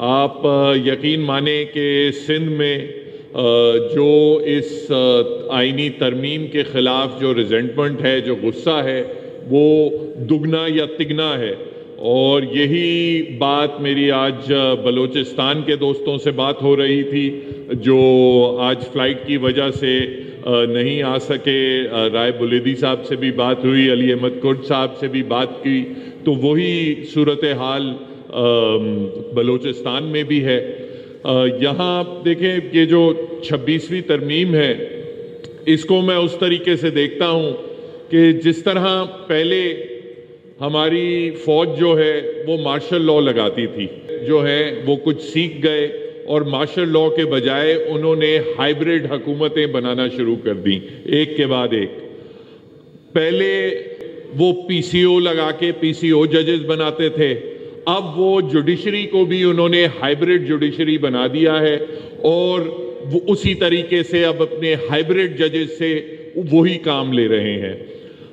آپ یقین مانیں کہ سندھ میں جو اس آئینی ترمیم کے خلاف جو ریزنٹمنٹ ہے، جو غصہ ہے، وہ دگنا یا تگنا ہے. اور یہی بات میری آج بلوچستان کے دوستوں سے بات ہو رہی تھی جو آج فلائٹ کی وجہ سے نہیں آ سکے. رائے بلیدی صاحب سے بھی بات ہوئی، علی احمد کرد صاحب سے بھی بات کی، تو وہی صورتحال بلوچستان میں بھی ہے. یہاں آپ دیکھیں یہ جو 26ویں ترمیم ہے، اس کو میں اس طریقے سے دیکھتا ہوں کہ جس طرح پہلے ہماری فوج جو ہے وہ مارشل لاء لگاتی تھی، جو ہے وہ کچھ سیکھ گئے اور مارشل لاء کے بجائے انہوں نے ہائیبرڈ حکومتیں بنانا شروع کر دیں، ایک کے بعد ایک. پہلے وہ پی سی او لگا کے پی سی او ججز بناتے تھے، اب وہ جوڈیشری کو بھی انہوں نے ہائیبرڈ جوڈیشری بنا دیا ہے، اور وہ اسی طریقے سے اب اپنے ہائیبرڈ ججز سے وہی کام لے رہے ہیں.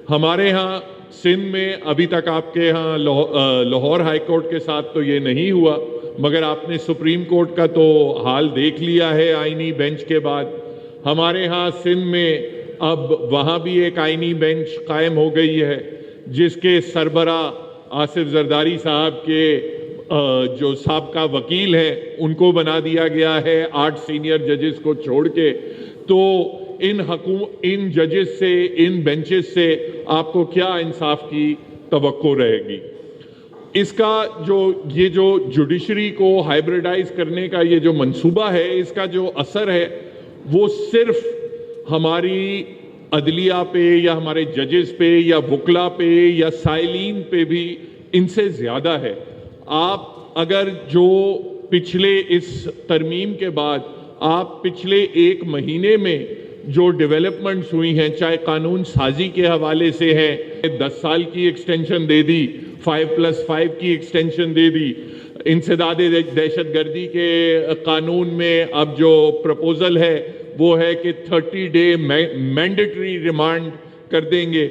ہمارے ہاں سندھ میں ابھی تک آپ کے ہاں لاہور ہائی کورٹ کے ساتھ تو یہ نہیں ہوا، مگر آپ نے سپریم کورٹ کا تو حال دیکھ لیا ہے آئینی بینچ کے بعد. ہمارے ہاں سندھ میں اب وہاں بھی ایک آئینی بینچ قائم ہو گئی ہے، جس کے سربراہ آصف زرداری صاحب کے جو سابقہ وکیل ہیں ان کو بنا دیا گیا ہے 8 سینئر ججز کو چھوڑ کے. تو ان ججز سے، ان بینچز سے آپ کو کیا انصاف کی توقع رہے گی؟ اس کا یہ جو جوڈیشری کو ہائیبرڈائز کرنے کا یہ جو منصوبہ ہے، اس کا جو اثر ہے وہ صرف ہماری عدلیہ پہ یا ہمارے ججز پہ یا وکلا پہ یا سائلین پہ بھی ان سے زیادہ ہے. آپ اگر جو پچھلے اس ترمیم کے بعد آپ پچھلے 1 مہینے میں جو ڈیولپمنٹس ہوئی ہیں، چاہے قانون سازی کے حوالے سے ہیں، 10 سال کی ایکسٹینشن دے دی، 5+5 کی ایکسٹینشن دے دی. انسداد دہشت گردی کے قانون میں اب جو پروپوزل ہے وہ ہے کہ 30 ڈے مینڈیٹری ریمانڈ کر دیں گے.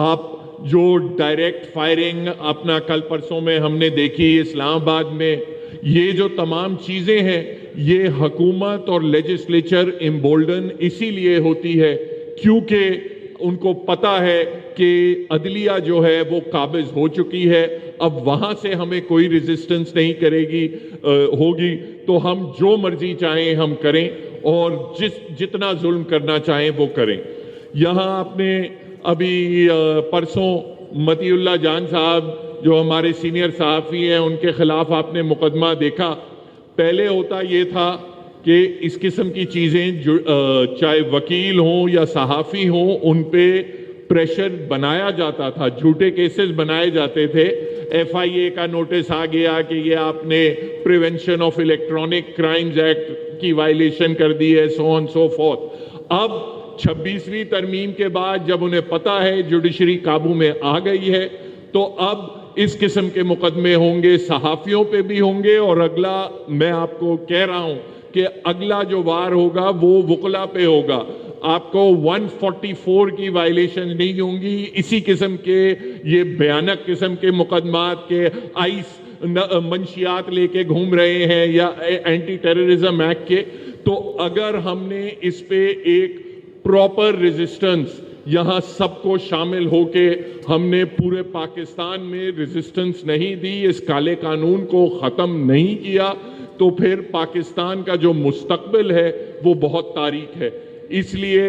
آپ جو ڈائریکٹ فائرنگ اپنا کل پرسوں میں ہم نے دیکھی اسلام آباد میں، یہ جو تمام چیزیں ہیں یہ حکومت اور لیجسلیچر امبولڈن اسی لیے ہوتی ہے کیونکہ ان کو پتہ ہے کہ عدلیہ جو ہے وہ قابض ہو چکی ہے، اب وہاں سے ہمیں کوئی ریزسٹنس نہیں ہوگی تو ہم جو مرضی چاہیں ہم کریں اور جتنا ظلم کرنا چاہیں وہ کریں. یہاں آپ نے ابھی پرسوں متی اللہ جان صاحب جو ہمارے سینئر صحافی ہیں ان کے خلاف آپ نے مقدمہ دیکھا. پہلے ہوتا یہ تھا کہ اس قسم کی چیزیں چاہے وکیل ہوں یا صحافی ہوں ان پہ پریشر بنایا جاتا تھا، جھوٹے کیسز بنائے جاتے تھے. ایف آئی اے کا نوٹس آ گیا کہ یہ آپ نے prevention of electronic crimes act کی وائلیشن کر دی ہے، سو آن سو فورتھ. اب 26ویں ترمیم کے بعد جب انہیں پتہ ہے جوڈیشری قابو میں آ گئی ہے تو اب اس قسم کے مقدمے ہوں گے، صحافیوں پہ بھی ہوں گے، اور اگلا میں آپ کو کہہ رہا ہوں کہ اگلا جو وار ہوگا وہ وکلا پہ ہوگا. آپ کو 144 کی وائلیشن نہیں ہوں گی. اسی قسم کے یہ بھیانک قسم کے مقدمات کے آئیس منشیات لے کے گھوم رہے ہیں یا اینٹی ٹیررزم ایکٹ کے، تو اگر ہم نے اس پہ ایک پراپر ریزسٹنس یہاں سب کو شامل ہو کے ہم نے پورے پاکستان میں ریزسٹنس نہیں دی، اس کالے قانون کو ختم نہیں کیا، تو پھر پاکستان کا جو مستقبل ہے وہ بہت تاریک ہے. اس لیے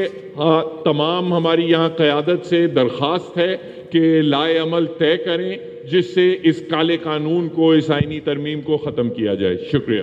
تمام ہماری یہاں قیادت سے درخواست ہے کہ لائے عمل طے کریں جس سے اس کالے قانون کو، اس آئینی ترمیم کو ختم کیا جائے. شکریہ.